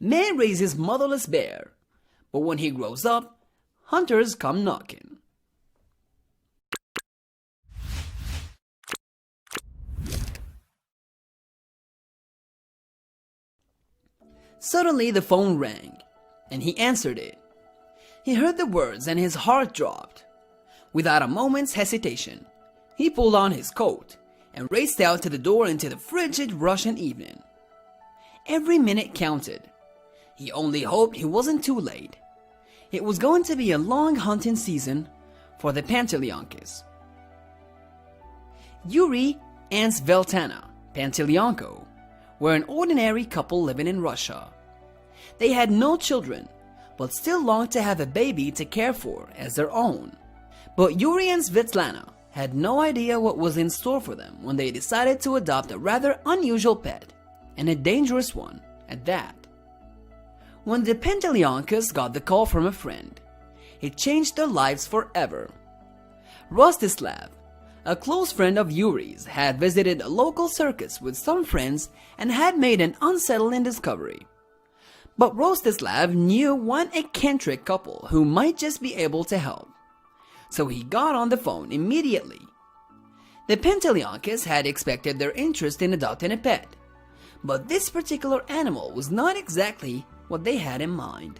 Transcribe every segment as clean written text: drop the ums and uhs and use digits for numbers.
man raises motherless bear, but when he grows up, hunters come knocking. Suddenly the phone rang, and he answered it. He heard the words and his heart dropped. Without a moment's hesitation, he pulled on his coat and raced out to the door into the frigid Russian evening. Every minute counted. He only hoped he wasn't too late. It was going to be a long hunting season for the Panteleyenkos. Yuri and Svetlana Panteleyenko were an ordinary couple living in Russia. They had no children, but still longed to have a baby to care for as their own. But Yuri and Svetlana had no idea what was in store for them when they decided to adopt a rather unusual pet, and a dangerous one at that. When the Panteleyenkos got the call from a friend, it changed their lives forever. Rostislav, a close friend of Yuri's, had visited a local circus with some friends and had made an unsettling discovery. But Rostislav knew one eccentric couple who might just be able to help. So he got on the phone immediately. The Panteleyenkos had expected their interest in adopting a pet, but this particular animal was not exactly what they had in mind.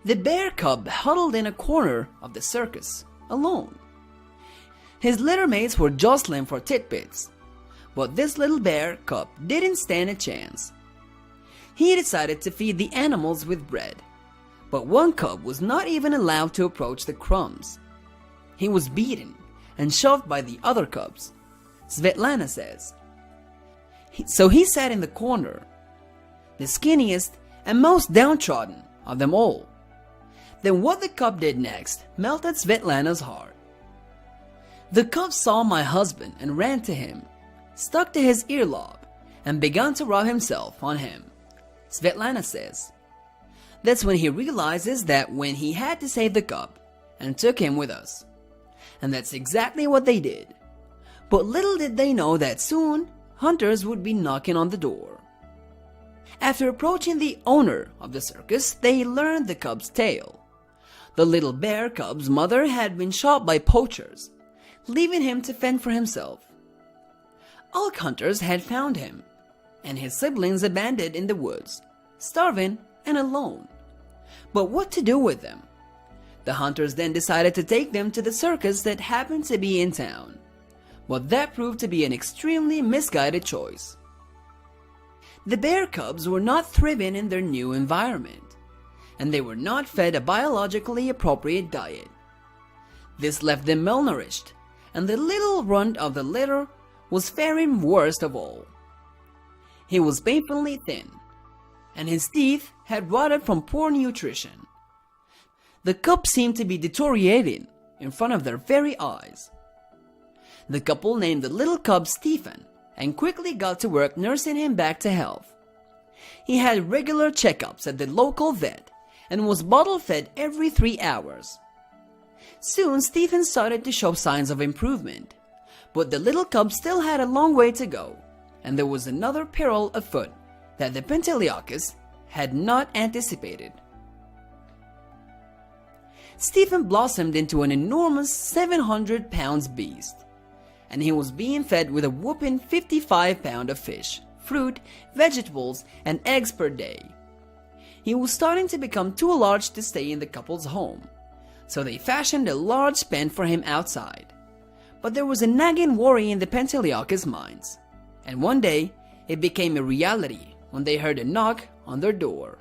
The bear cub huddled in a corner of the circus, alone. His littermates were jostling for tidbits, but this little bear cub didn't stand a chance. He decided to feed the animals with bread, but one cub was not even allowed to approach the crumbs. He was beaten and shoved by the other cubs, Svetlana says. So he sat in the corner, the skinniest and most downtrodden of them all. Then what the cub did next melted Svetlana's heart. The cub saw my husband and ran to him, stuck to his earlobe, and began to rub himself on him, Svetlana says. That's when he realizes that when he had to save the cub and took him with us. And that's exactly what they did. But little did they know that soon hunters would be knocking on the door. After approaching the owner of the circus, they learned the cub's tale. The little bear cub's mother had been shot by poachers, leaving him to fend for himself. Elk hunters had found him, and his siblings abandoned in the woods, starving and alone. But what to do with them? The hunters then decided to take them to the circus that happened to be in town, but that proved to be an extremely misguided choice. The bear cubs were not thriving in their new environment, and they were not fed a biologically appropriate diet. This left them malnourished, and the little runt of the litter was faring worst of all. He was painfully thin, and his teeth had rotted from poor nutrition. The cub seemed to be deteriorating in front of their very eyes. The couple named the little cub Stephen and quickly got to work nursing him back to health. He had regular checkups at the local vet and was bottle fed every 3 hours. Soon Stephen started to show signs of improvement, but the little cub still had a long way to go, and there was another peril afoot that the Panteleyenkos had not anticipated. Stephen blossomed into an enormous 700-pound beast, and he was being fed with a whopping 55 pounds of fish, fruit, vegetables, and eggs per day. He was starting to become too large to stay in the couple's home, so they fashioned a large pen for him outside. But there was a nagging worry in the Panteleyenkos' minds, and one day it became a reality when they heard a knock on their door.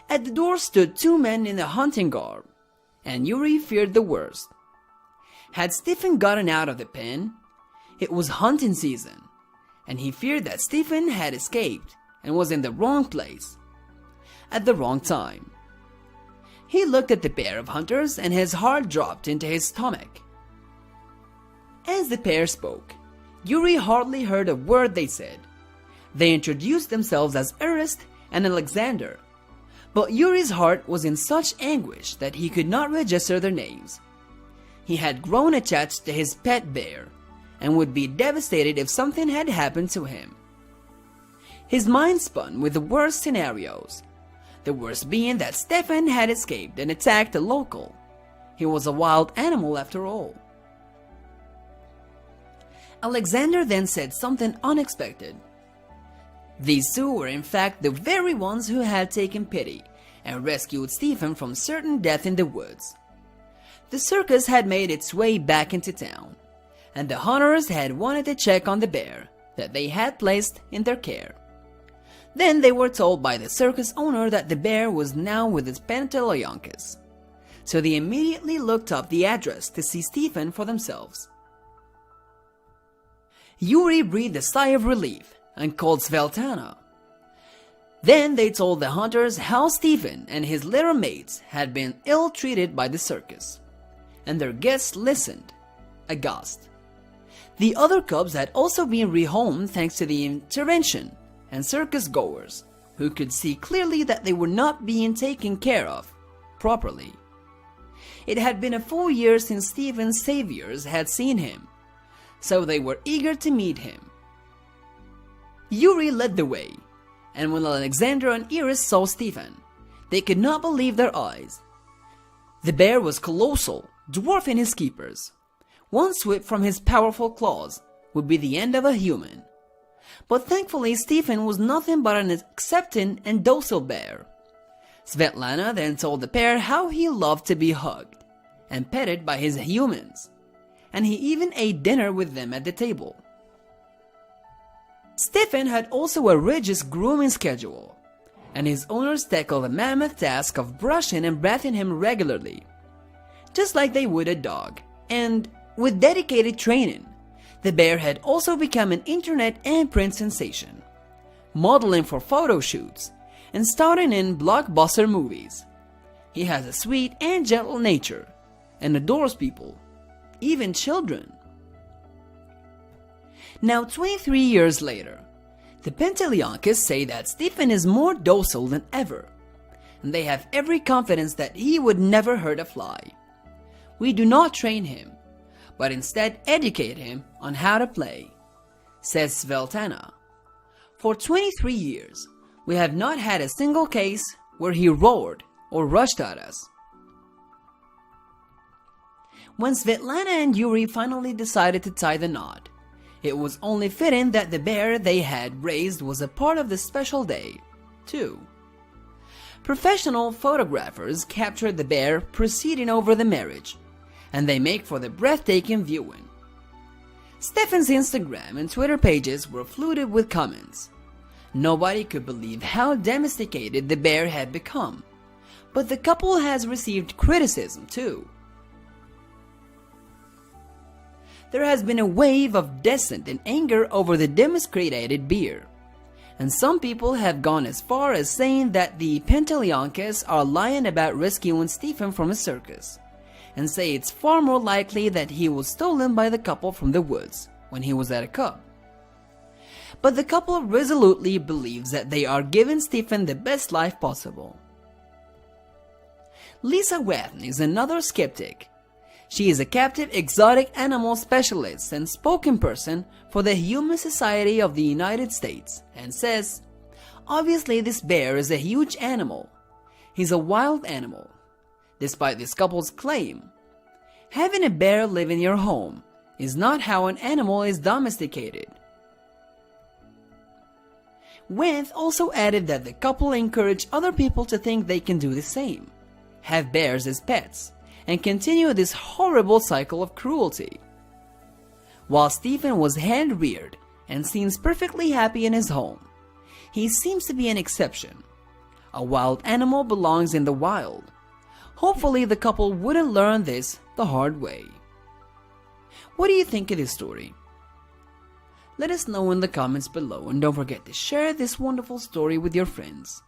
At the door stood 2 men in a hunting garb, and Yuri feared the worst. Had Stephen gotten out of the pen, it was hunting season, and he feared that Stephen had escaped and was in the wrong place at the wrong time. He looked at the pair of hunters and his heart dropped into his stomach. As the pair spoke, Yuri hardly heard a word they said. They introduced themselves as Ernest and Alexander, but Yuri's heart was in such anguish that he could not register their names. He had grown attached to his pet bear and would be devastated if something had happened to him. His mind spun with the worst scenarios. The worst being that Stefan had escaped and attacked a local. He was a wild animal after all. Alexander then said something unexpected. These two were in fact the very ones who had taken pity and rescued Stephen from certain death in the woods. The circus had made its way back into town, and the hunters had wanted to check on the bear that they had placed in their care. Then they were told by the circus owner that the bear was now with its Panteleyenkos, so they immediately looked up the address to see Stephen for themselves. Yuri breathed a sigh of relief and called Svetlana. Then they told the hunters how Stephen and his little mates had been ill-treated by the circus, and their guests listened, aghast. The other cubs had also been rehomed thanks to the intervention and circus goers, who could see clearly that they were not being taken care of properly. It had been a full year since Stephen's saviors had seen him, so they were eager to meet him. Yuri led the way, and when Alexander and Iris saw Stephen, they could not believe their eyes. The bear was colossal, dwarfing his keepers. One sweep from his powerful claws would be the end of a human. But thankfully Stephen was nothing but an accepting and docile bear. Svetlana then told the pair how he loved to be hugged and petted by his humans, and he even ate dinner with them at the table. Stephen had also a rigorous grooming schedule, and his owners tackled the mammoth task of brushing and bathing him regularly, just like they would a dog. And with dedicated training, the bear had also become an internet and print sensation, modeling for photo shoots and starring in blockbuster movies. He has a sweet and gentle nature and adores people, even children. Now 23 years later, the Panteleyenkos say that Stephen is more docile than ever, and they have every confidence that he would never hurt a fly. We do not train him, but instead educate him on how to play, says Svetlana. For 23 years, we have not had a single case where he roared or rushed at us. When Svetlana and Yuri finally decided to tie the knot, it was only fitting that the bear they had raised was a part of the special day, too. Professional photographers captured the bear proceeding over the marriage, and they make for the breathtaking viewing. Stephen's Instagram and Twitter pages were flooded with comments. Nobody could believe how domesticated the bear had become, but the couple has received criticism too. There has been a wave of dissent and anger over the domesticated bear, and some people have gone as far as saying that the Panteleyenkos are lying about rescuing Stephen from a circus, and say it's far more likely that he was stolen by the couple from the woods when he was at a cub. But the couple resolutely believes that they are giving Stephen the best life possible. Lisa Wathen is another skeptic. She is a captive exotic animal specialist and spokesperson for the Human Society of the United States, and says, "Obviously this bear is a huge animal. He's a wild animal. Despite this couple's claim, having a bear live in your home is not how an animal is domesticated." Wenth also added that the couple encouraged other people to think they can do the same, have bears as pets, and continue this horrible cycle of cruelty. While Stephen was hand-reared and seems perfectly happy in his home, he seems to be an exception. A wild animal belongs in the wild. Hopefully the couple wouldn't learn this the hard way. What do you think of this story? Let us know in the comments below, and don't forget to share this wonderful story with your friends.